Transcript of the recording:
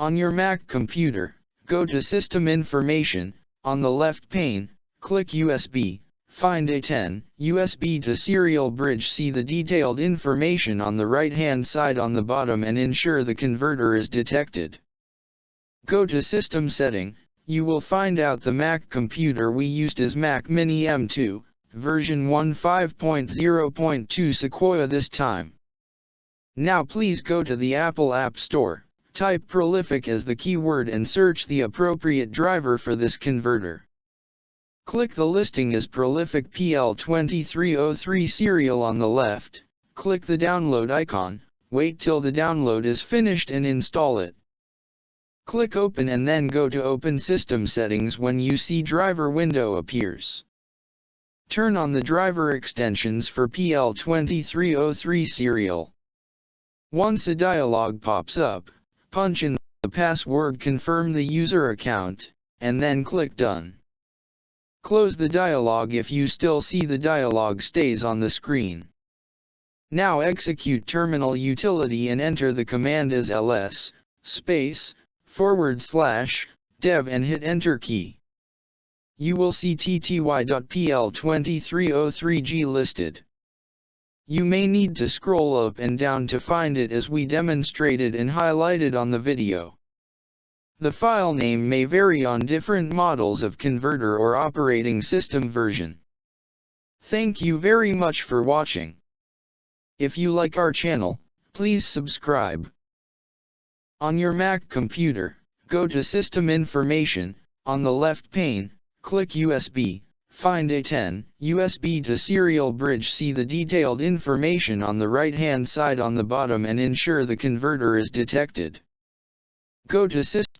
On your Mac computer, go to System Information. On the left pane, click USB. Find A10, USB to serial bridge. See the detailed information on the right-hand side on the bottom and ensure the converter is detected. Go to System Setting. You will find out the Mac computer we used is Mac Mini M2, version 15.0.2 Sequoia this time. Now please go to the Apple App Store, type Prolific as the keyword and search the appropriate driver for this converter. Click the listing as Prolific PL2303 serial on the left, click the download icon, wait till the download is finished and install it. Click Open and then go to Open System Settings when UC driver window appears. Turn on the driver extensions for PL2303 serial. Once a dialog pops up, punch in the password, confirm the user account, and then click Done. Close the dialog if you still see the dialog stays on the screen. Now execute terminal utility and enter the command as ls, /dev and hit enter key. You will see tty.pl2303g listed. You may need to scroll up and down to find it as we demonstrated and highlighted on the video. The file name may vary on different models of converter or operating system version. Thank you very much for watching. If you like our channel, please subscribe. On your Mac computer, go to System Information. On the left pane, click USB. Find A10, USB to serial bridge. See the detailed information on the right-hand side on the bottom and ensure the converter is detected. Go to System